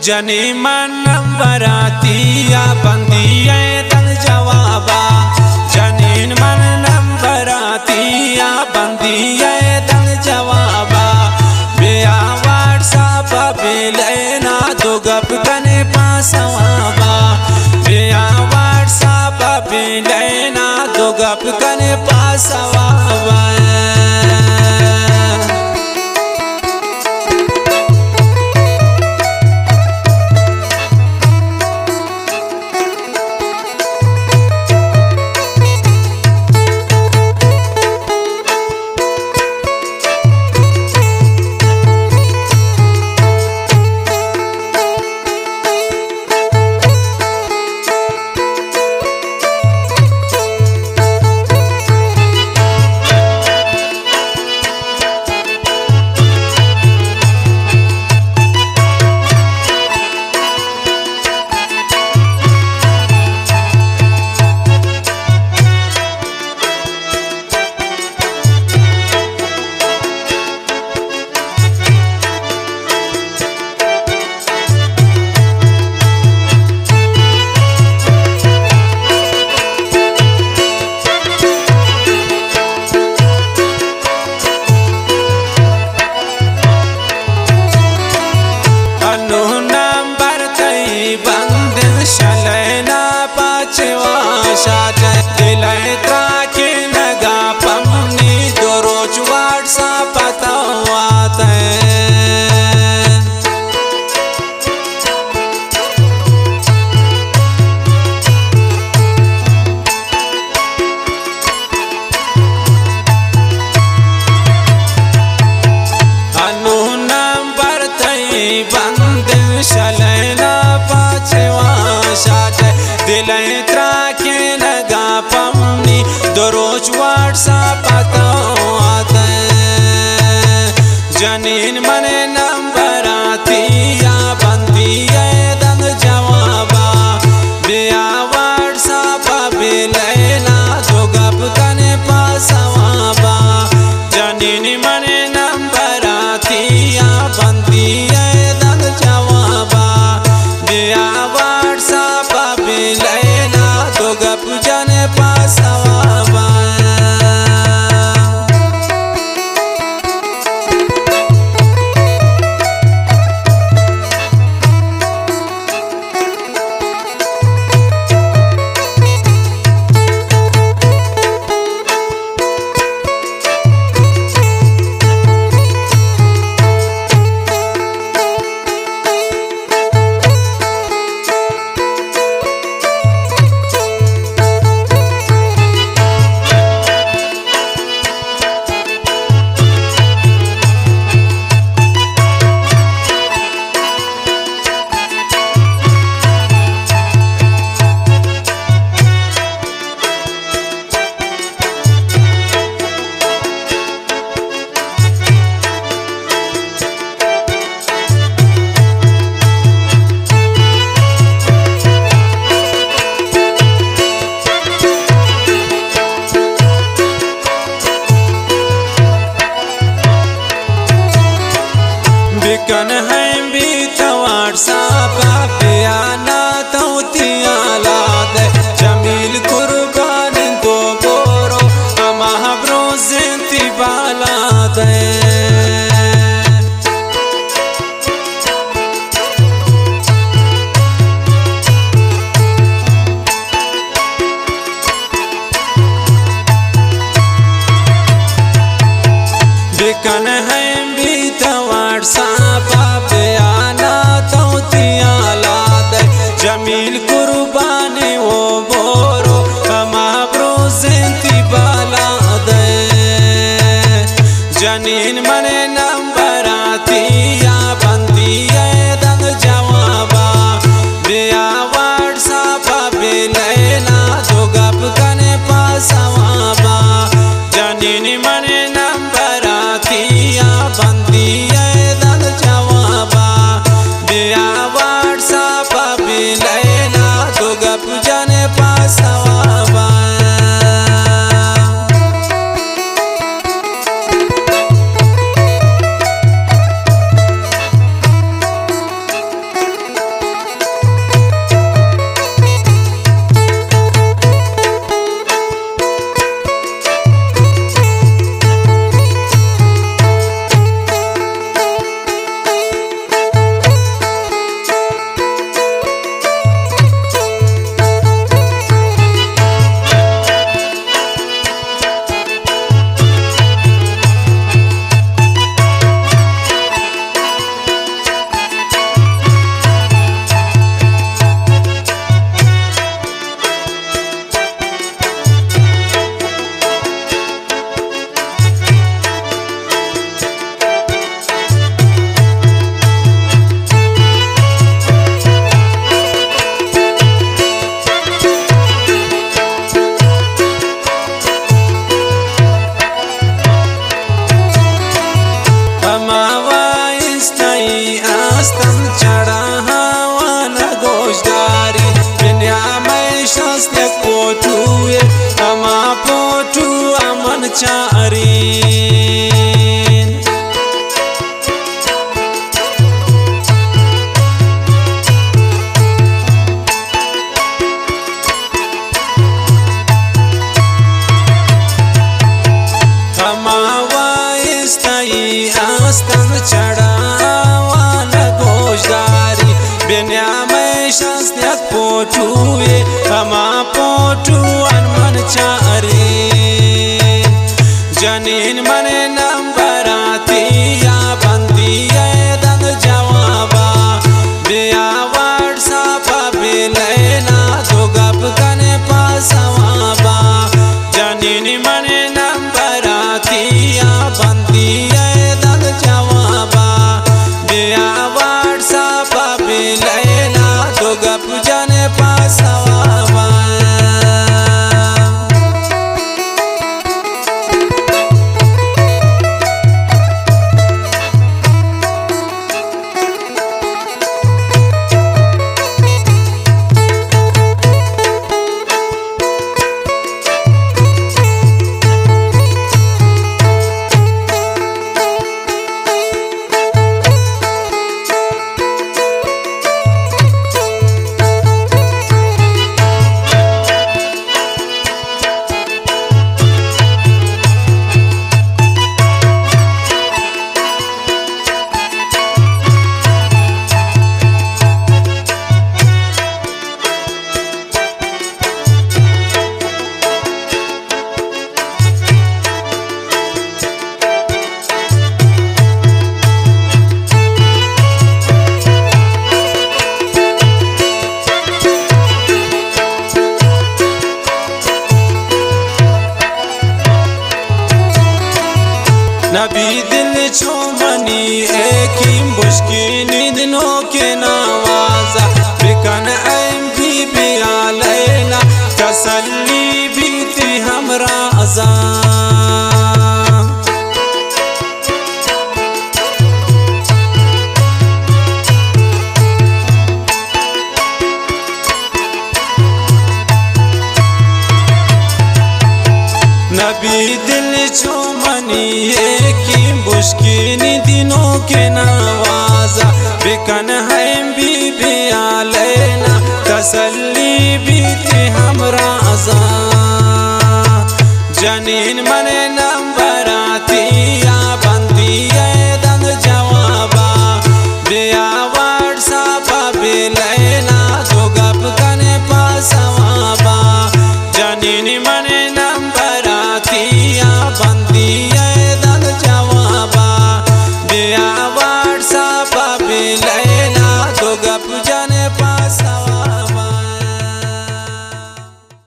जनी मन नंबरातिया बंदिया तन जवाबा जनीन मन नंबरातिया बंदिया तन जवाबा बेया व्हाट्सएप पे लेना दो गप कने पासवाबा बेया व्हाट्सएप पे लेना दो गप कने पासवाबा जनीन मन नंबरातिया बंदिया दंग जवाबा बेया व्हाट्सएप पे लेना दो गप कने पासवाबा जनीन मन नंबरातिया बंदिया दंग जवाबा चढ़ा हवन गोशदारी बिना मैं शस्त्र पोटुए हमा पोटू अमन चारी आस्तन चढ़ावन गोशदारी बिना मैं शस्त्र पोटुए हमा पोटू अनमन चारी जनीन मने नंबराती या बंदी दंग जवाबा बिया व्हाट्सएप पे लेना तो गप कने पासवाबा जनीन मने नंबराती या बंदी गप जाने पासवाबा नबी दिल छुमनी एक मुश्किल दिनों के नवाजा बिकन ऐम भी बिया लेना तसल्ली भी थी हमरा अज़ा नबी दिल छुमनी की मुश्किल दिनों के नवाजा बिकन है बीबिया लेना तसल्ली भी थी हमरा अज़ा जनीन मने ना